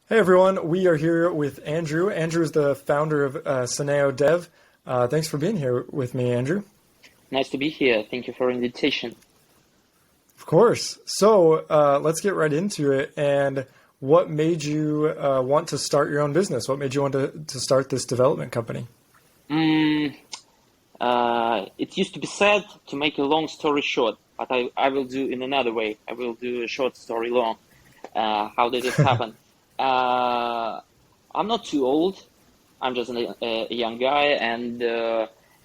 Hey everyone, we are here with Andrew. Andrew is the founder of Sinneo Dev. Thanks for being here with me, Andrew. Nice to be here. Thank you for the invitation. Of course. So let's get right into it. And what made you want to start your own business? What made you want to start this development company? Mm, it used to be said to make a long story short, but I will do in another way. I will do a short story long. How did it happen? Uh, I'm not too old. I'm just a young guy, and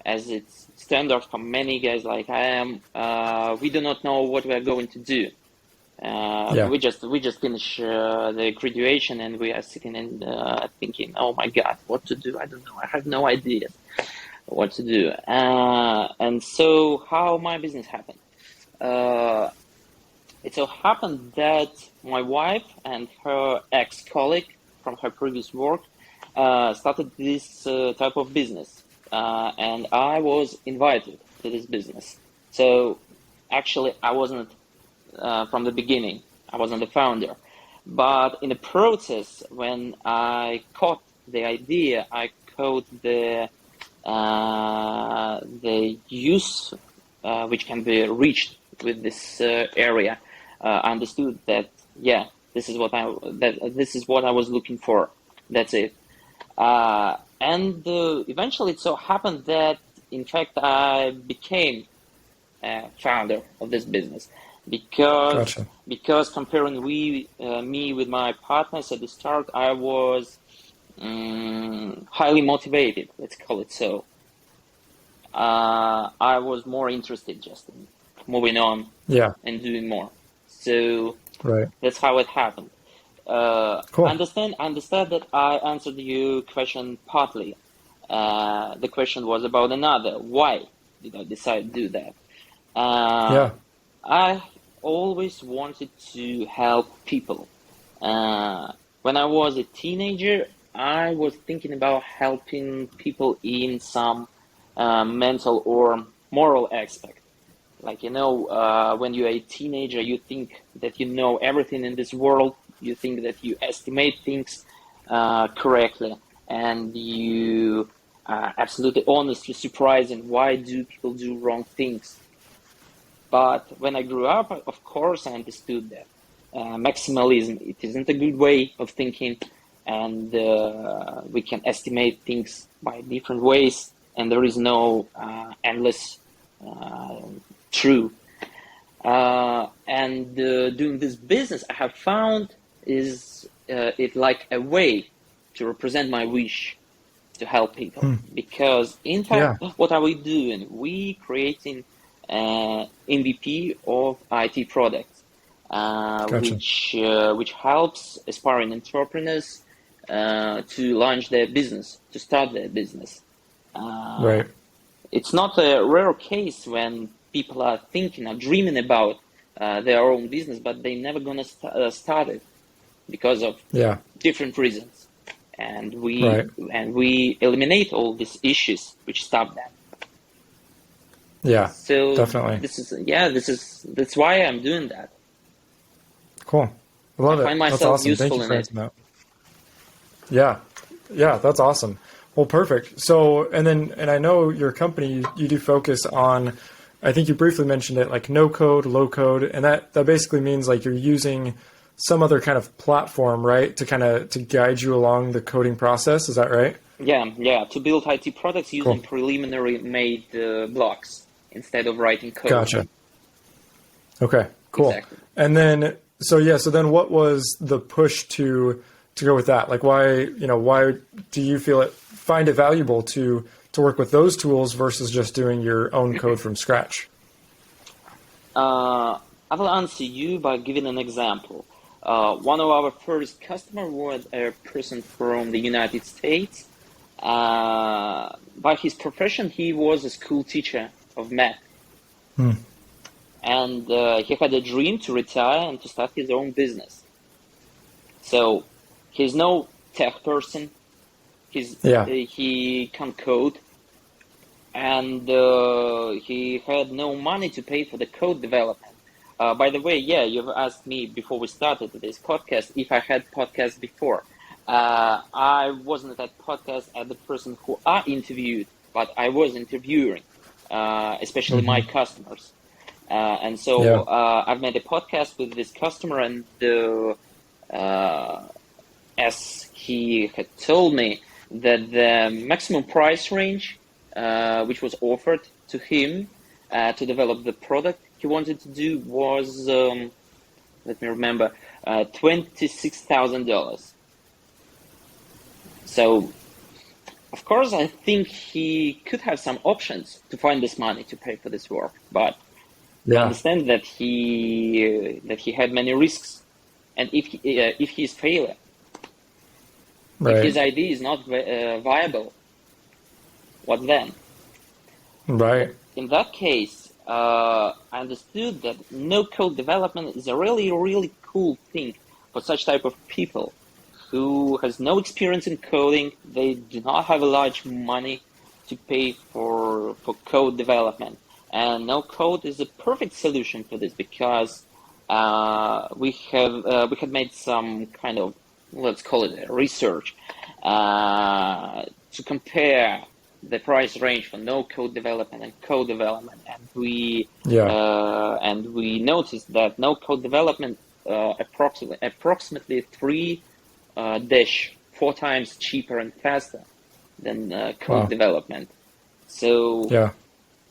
as it's standard for many guys like I am, we do not know what we are going to do. Yeah, We just finished the graduation, and we are sitting and thinking, "Oh my God, what to do? I don't know. I have no idea what to do." And so, how my business happened? Uh, it so happened that my wife and her ex-colleague from her previous work started this type of business, and I was invited to this business. So actually, I wasn't from the beginning. I wasn't the founder, but in the process, when I caught the idea, I caught the use which can be reached with this area. I understood that yeah, this is what I was looking for. That's it. And eventually, it so happened that in fact I became founder of this business because gotcha. comparing me with my partners at the start, I was highly motivated. Let's call it so. I was more interested just in moving on Yeah, and doing more. So right. that's how it happened. Cool. I understand that I answered your question partly. The question was about another. Why did I decide to do that? Uh, Yeah. I always wanted to help people. When I was a teenager, I was thinking about helping people in some mental or moral aspect. Like, when you're a teenager, you think that you know everything in this world. You think that you estimate things correctly, and you are absolutely honestly surprising why do people do wrong things. But when I grew up, of course, I understood that maximalism, it isn't a good way of thinking, and we can estimate things by different ways, and there is no endless uh, true. And doing this business, I have found is it like a way to represent my wish to help people. Hmm. Because in fact, Yeah, what are we doing? We creating MVP of IT products, gotcha. which helps aspiring entrepreneurs to launch their business, to start their business. Uh, Right. it's not a rare case when people are thinking or dreaming about their own business, but they never gonna start it because of Yeah, different reasons, and we right. and we eliminate all these issues which stop them. Yeah, So definitely. that's why I'm doing that. Cool. I I love it. find That's myself awesome. Thank useful you in for it. answering that. Yeah. Yeah, that's awesome. Well, perfect. So, and I know your company, you do focus on, I think you briefly mentioned it, like no code, low code, and that basically means like you're using some other kind of platform, right, to kind of to guide you along the coding process. Is that right? Yeah, to build IT products using Cool. preliminary made blocks instead of writing code. Gotcha. Okay, cool. Exactly. And then, so yeah, so then what was the push to go with that? Like why do you find it valuable to work with those tools versus just doing your own code from scratch? I will answer you by giving an example. One of our first customer was a person from the United States. By his profession, he was a school teacher of math, Hmm. and he had a dream to retire and to start his own business. So he's no tech person. Yeah. He can't code, and he had no money to pay for the code development. By the way, yeah, you've asked me before we started this podcast if I had podcasts before. I wasn't at podcast as the person who I interviewed, but I was interviewing, especially my Hmm. customers. And so Yeah. I've made a podcast with this customer, and uh, as he had told me that the maximum price range which was offered to him to develop the product he wanted to do was, let me remember, $26,000. So, of course, I think he could have some options to find this money to pay for this work, but I Yeah. understand that he had many risks, and if he's failure, if his Right. idea is not viable, what then? Right. In that case, I understood that no-code development is a really, really cool thing for such type of people who has no experience in coding. They do not have a large money to pay for code development, and no-code is a perfect solution for this because we have made some kind of, let's call it a research to compare the price range for no code development and code development, Yeah. and we noticed that no code development approximately three dash four times cheaper and faster than code Wow. development. So Yeah.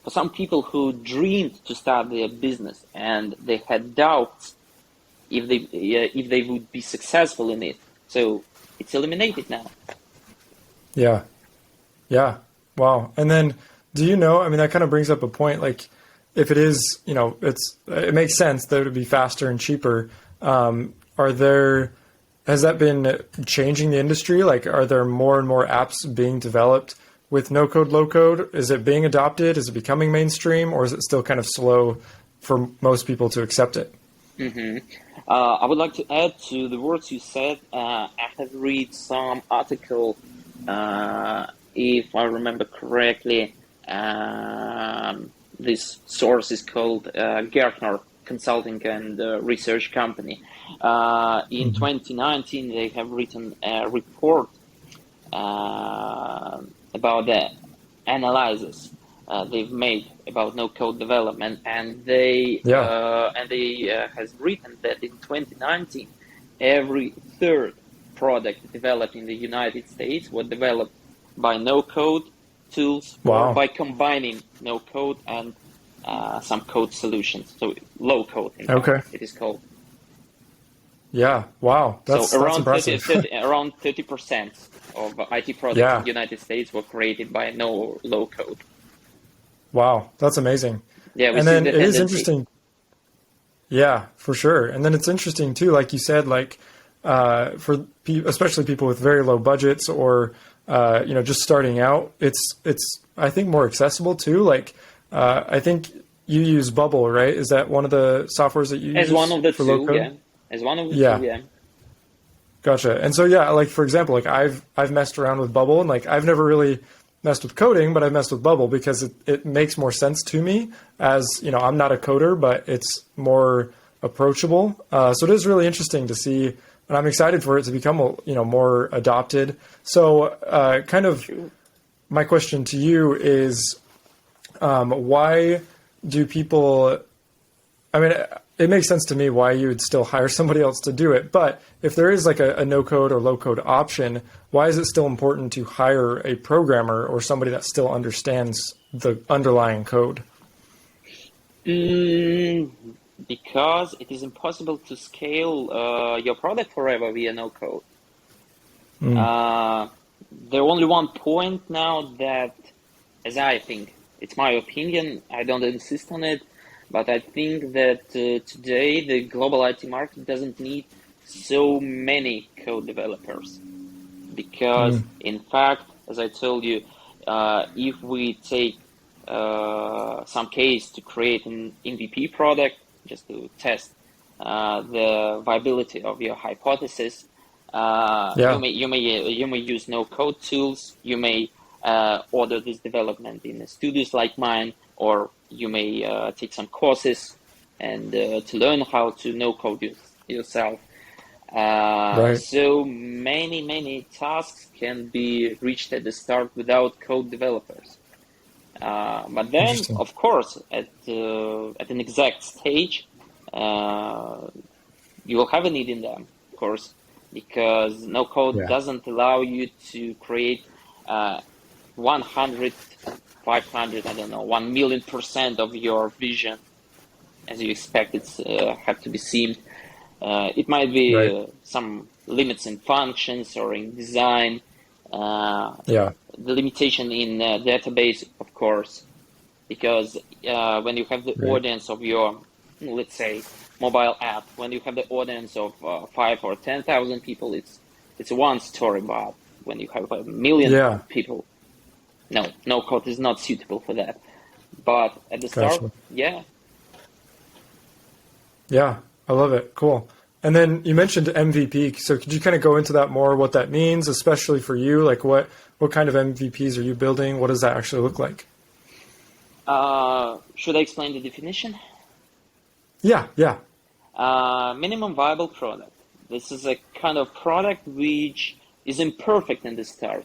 for some people who dreamed to start their business and they had doubts if they would be successful in it, so it's eliminated now. Yeah. Yeah. Wow. And then do you know, I mean, that kind of brings up a point, like if it is, it makes sense that it would be faster and cheaper. Are there, has that been changing the industry? Like, are there more and more apps being developed with no code, low code? Is it being adopted? Is it becoming mainstream, or is it still kind of slow for most people to accept it? Hmm. I would like to add to the words you said. I have read some article, if I remember correctly. This source is called Gartner Consulting and Research Company. In Hmm. 2019, they have written a report about the analysis they've made about no code development, and Yeah. they has written that in 2019 every third product developed in the United States was developed by no code tools or Wow. by combining no code and some code solutions, so low code in fact Okay. it is called. Yeah. Wow. So That's around impressive. 30% of IT products in Yeah. the United States were created by no low code. Wow. That's amazing. Yeah, we And see then the it is tendency. interesting. Yeah, for sure. And then it's interesting too, like you said, like especially people with very low budgets or just starting out. It's I think more accessible too. Like I think you use Bubble, right? Is that one of the softwares that you As one use of the for low two, code? yeah. As one of the two, Yeah, yeah. gotcha. And so yeah, like for example, like I've messed around with Bubble, and like I've never really messed with coding, but I've messed with Bubble because it makes more sense to me as, I'm not a coder, but it's more approachable. So it is really interesting to see, and I'm excited for it to become, more adopted. So kind of True. my question to you is, why do people, I mean, it makes sense to me why you would still hire somebody else to do it. But if there is like a no code or low code option, why is it still important to hire a programmer or somebody that still understands the underlying code? Mm, because it is impossible to scale your product forever via no code. Mm. Uh, the only one point now that, as I think, it's my opinion, I don't insist on it, but I think that today the global IT market doesn't need so many code developers because, Mm. in fact, as I told you, if we take some case to create an MVP product just to test the viability of your hypothesis, Yeah. you may use no code tools. You may order this development in studios like mine, or you may take some courses and to learn how to no code yourself. Right. So many tasks can be reached at the start without code developers. But then, Interesting. of course, at an exact stage, you will have a need in them, of course, because no code Yeah. doesn't allow you to create 100, 500, I don't know, 1,000,000% of your vision as you expect it have to be seen. It might be Right. some limits in functions or in design, Yeah. the limitation in database, of course, because when you have the Right. audience of your, let's say, mobile app, when you have the audience of 5 or 10,000 people, it's one story. But when you have 1,000,000 Yeah. people, no code is not suitable for that. But at the start, Gotcha. yeah. Yeah. I love it. Cool. And then you mentioned MVP. So could you kind of go into that more, what that means, especially for you? Like what kind of MVPs are you building? What does that actually look like? Should I explain the definition? Yeah. Yeah. Minimum viable product. This is a kind of product which is imperfect in the start.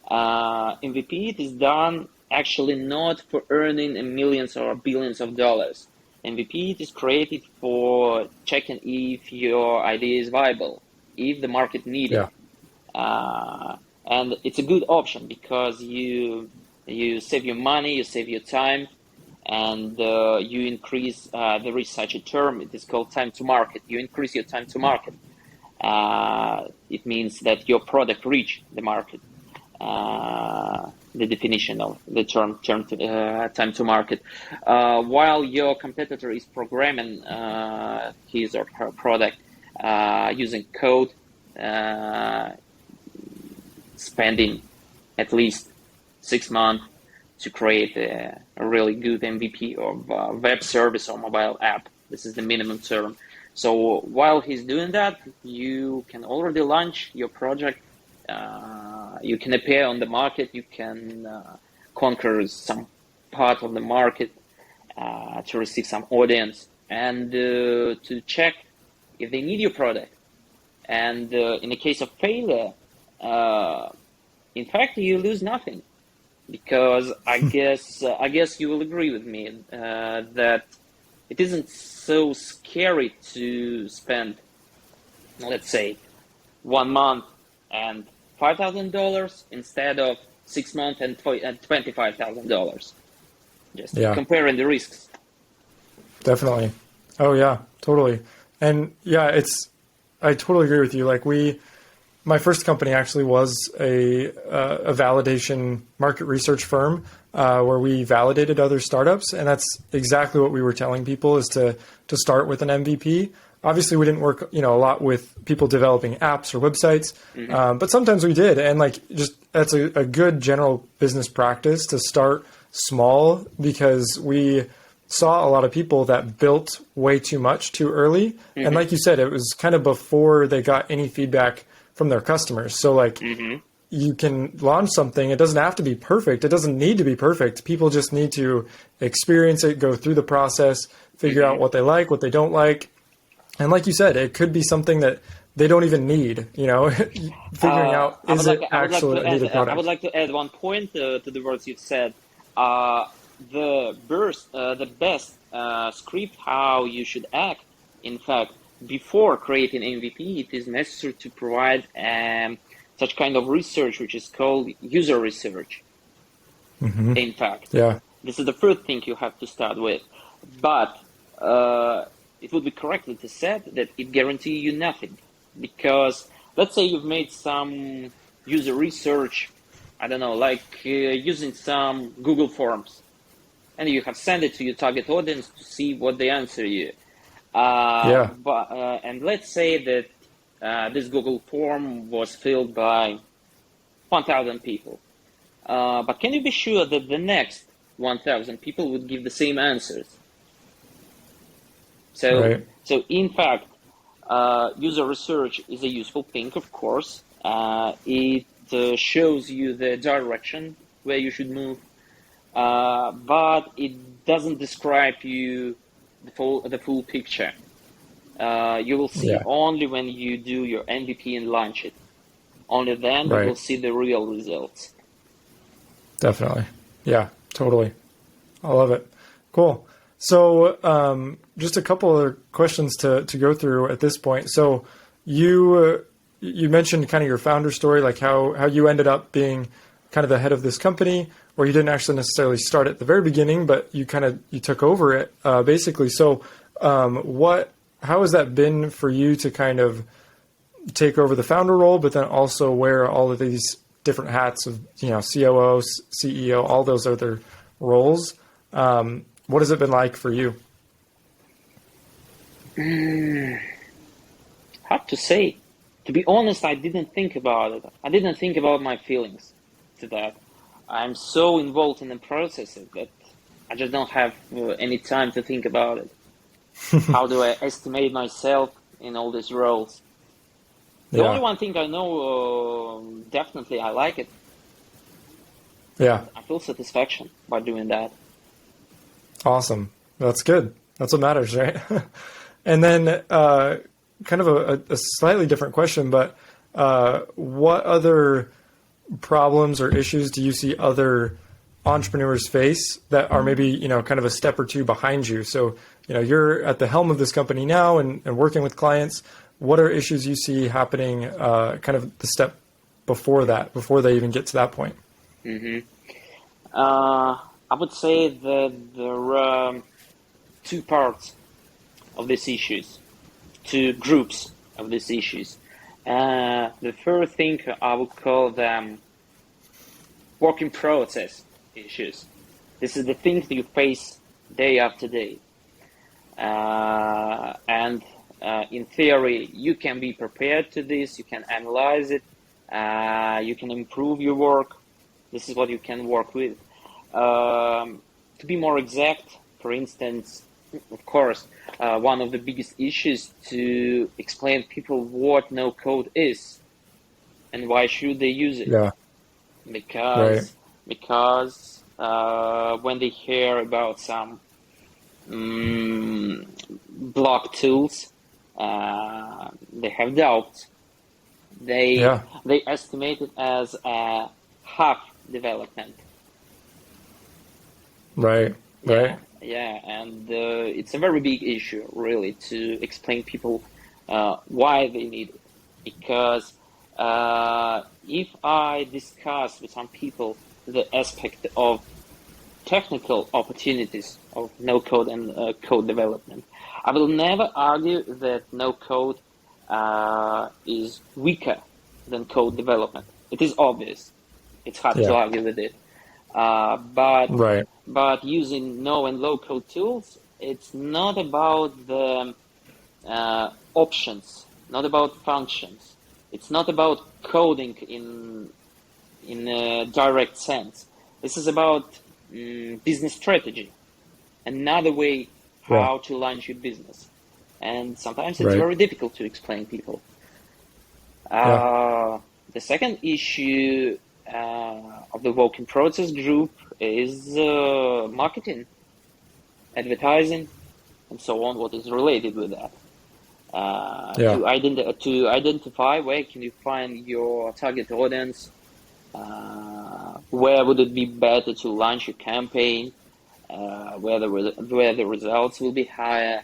MVP it is done actually not for earning millions or billions of dollars. MVP it is created for checking if your idea is viable, if the market need it. Yeah. And it's a good option because you save your money, you save your time, and you increase, there is such a term, it is called time to market. You increase your time to market. It means that your product reach the market. The definition of the term time to market. While your competitor is programming his or her product using code, spending at least 6 months to create a really good MVP of web service or mobile app. This is the minimum term. So while he's doing that, you can already launch your project. You can appear on the market. You can conquer some part of the market to receive some audience and to check if they need your product. And in the case of failure, in fact, you lose nothing. Because I guess you will agree with me that it isn't so scary to spend, let's say, 1 month and $5,000 instead of 6 months and $25,000. Just Yeah. comparing the risks. Definitely. Oh yeah, totally. And yeah, I totally agree with you. Like my first company actually was a validation market research firm where we validated other startups, and that's exactly what we were telling people is to start with an MVP. Obviously, we didn't work a lot with people developing apps or websites, but sometimes we did, and that's a good general business practice to start small because we saw a lot of people that built way too much too early, and like you said, it was kind of before they got any feedback from their customers. So you can launch something. It doesn't have to be perfect. It doesn't need to be perfect. People just need to experience it, go through the process, figure out what they like, what they don't like. And like you said, it could be something that they don't even need, figuring out, is it actually a needed product? I would like to add one point to the words you said. The best script how you should act, in fact, before creating MVP, it is necessary to provide such kind of research, which is called user research. In fact, Yeah. this is the first thing you have to start with. But it would be correctly to say that it guarantees you nothing. Because let's say you've made some user research, I don't know, like using some Google Forms, and you have sent it to your target audience to see what they answer you. And let's say that this Google form was filled by 1,000 people. But can you be sure that the next 1,000 people would give the same answers? So in fact, user research is a useful thing, of course. It shows you the direction where you should move, but it doesn't describe you the full picture. You will see Yeah. only when you do your MVP and launch it. Only then you Right. will see the real results. Definitely. Yeah, totally. I love it. Cool. So, just a couple other questions to go through at this point. So, you mentioned kind of your founder story, like how you ended up being kind of the head of this company, where you didn't actually necessarily start at the very beginning, but you took over it basically. So, how has that been for you to kind of take over the founder role, but then also wear all of these different hats of, COO, CEO, all those other roles? What has it been like for you? Hard to say. To be honest, I didn't think about it. I didn't think about my feelings to that. I'm so involved in the process that I just don't have any time to think about it. How do I estimate myself in all these roles? The only Yeah. one thing I know, definitely I like it. Yeah. I feel satisfaction by doing that. Awesome. That's good. That's what matters, right? And then, kind of a slightly different question, but what other problems or issues do you see other entrepreneurs face that are maybe, kind of a step or two behind you? So, you're at the helm of this company now and working with clients. What are issues you see happening, kind of the step before that, before they even get to that point? hmm I would say that there are two parts of these issues, two groups of these issues. The first thing I would call them work in process issues. This is the things you face day after day. And in theory, you can be prepared to this, you can analyze it, you can improve your work. This is what you can work with. To be more exact, for instance, of course, one of the biggest issues to explain people what no code is and why should they use it. Yeah. Right. Because when they hear about some block tools, they have doubts. Yeah. They estimate it as a half development. Right. Yeah, Right. yeah, and it's a very big issue, really, to explain people why they need it. Because if I discuss with some people the aspect of technical opportunities of no code and code development, I will never argue that no code is weaker than code development. It is obvious. It's hard to Yeah. argue with it. But Right. using no and low code tools, it's not about the options, not about functions. It's not about coding in a direct sense. This is about business strategy, another way Yeah. how to launch your business. And sometimes it's Right. very difficult to explain people. Yeah. The second issue of the work in process group is marketing, advertising, and so on, what is related with that. Yeah. To identify where can you find your target audience, where would it be better to launch your campaign, where the results will be higher.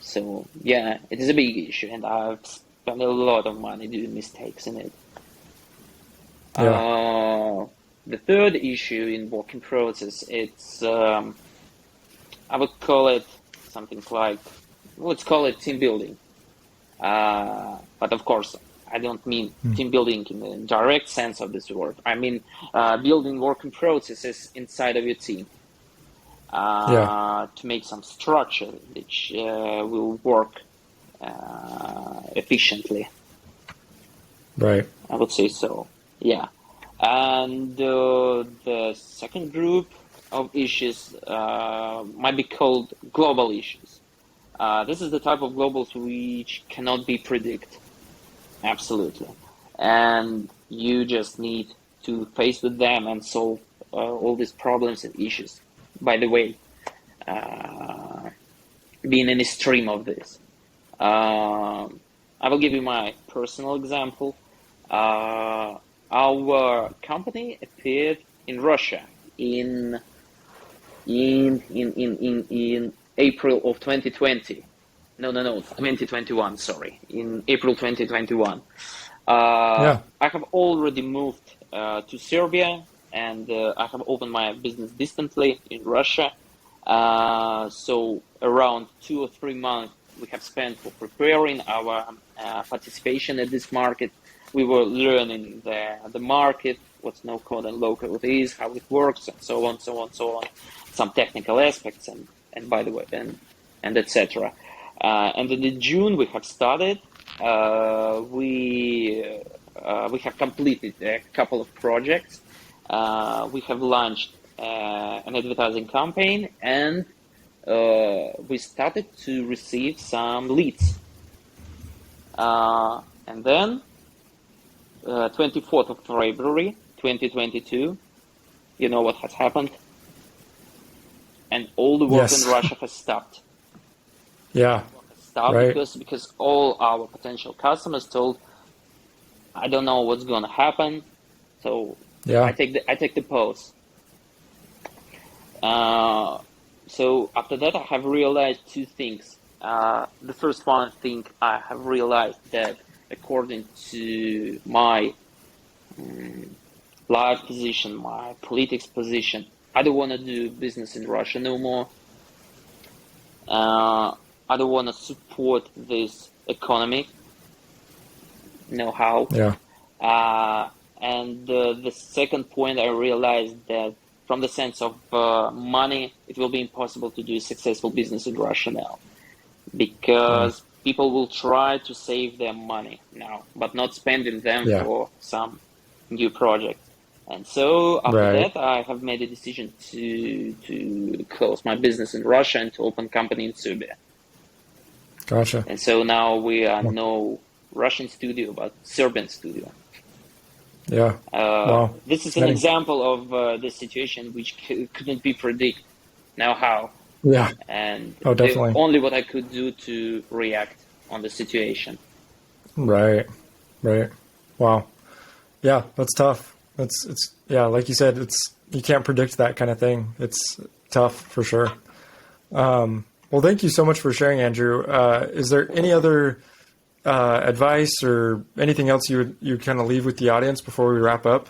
So yeah, it is a big issue, and I've spent a lot of money doing mistakes in it. Yeah. The third issue in working process, it's I would call it something like, let's call it team building. But of course, I don't mean team building in the direct sense of this word. I mean building working processes inside of your team Yeah. to make some structure which will work efficiently. Right. I would say so. Yeah. And the second group of issues might be called global issues. This is the type of globals which cannot be predicted. Absolutely. And you just need to face with them and solve all these problems and issues. By the way, be in any stream of this. I will give you my personal example. Our company appeared in Russia in April of 2020. No, 2021. Sorry, in April 2021. Yeah. I have already moved to Serbia, and I have opened my business distantly in Russia. So around 2 or 3 months we have spent for preparing our participation at this market. We were learning the market, what no code and low code is, how it works, and so on, some technical aspects, and by the way, and etc. And in June we have started. We have completed a couple of projects. We have launched an advertising campaign, and we started to receive some leads. And then 24th of February 2022, you know what has happened? And all the work Yes. in Russia has stopped. Yeah. Right. Because all our potential customers told, I don't know what's going to happen, so Yeah. I take the pause. So after that, I have realized two things. The first one thing I have realized that according to my life position, my politics position, I don't want to do business in Russia no more. I don't want to support this economy. No how. Yeah. And the second point, I realized that from the sense of money, it will be impossible to do a successful business in Russia now, because people will try to save their money now, but not spending them Yeah. for some new project. And so after Right. that, I have made a decision to close my business in Russia and to open company in Serbia. Gotcha. And so now we are no Russian studio, but Serbian studio. Yeah. Wow. This is an example of the situation which couldn't be predicted. Now how? Yeah. And Definitely. only what I could do to react on the situation. Right. Right. Wow. Yeah, that's tough. It's yeah, like you said, you can't predict that kind of thing. It's tough for sure. Well, thank you so much for sharing, Andrew. Is there any other advice or anything else you kind of leave with the audience before we wrap up?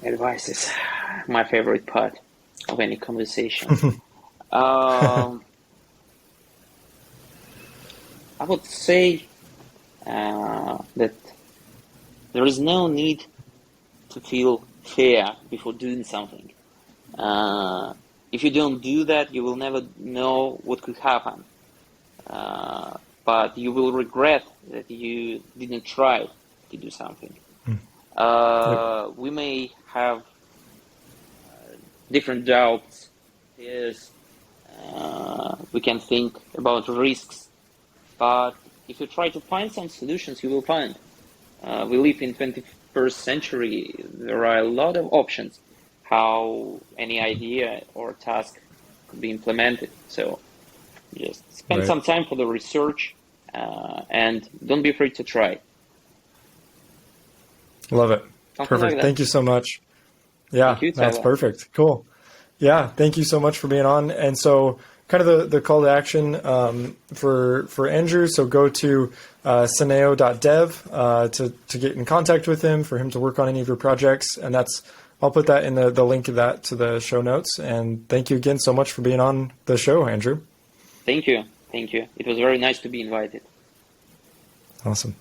Advice is my favorite part of any conversation. I would say that there is no need to feel fear before doing something. If you don't do that, you will never know what could happen. But you will regret that you didn't try to do something. Yep. We may have different doubts, fears. We can think about risks, but if you try to find some solutions, you will find. We live in 21st century. There are a lot of options how any idea or task could be implemented. So just spend some time for the research and don't be afraid to try. Love it. Something Perfect. like Thank you so much. Yeah, Thank you, that's Tyler. perfect. Cool. Yeah, thank you so much for being on. And so kind of the call to action for Andrew. So go to Sinneo.dev to get in contact with him, for him to work on any of your projects. And I'll put that in the link of that to the show notes. And thank you again so much for being on the show, Andrew. Thank you. It was very nice to be invited. Awesome.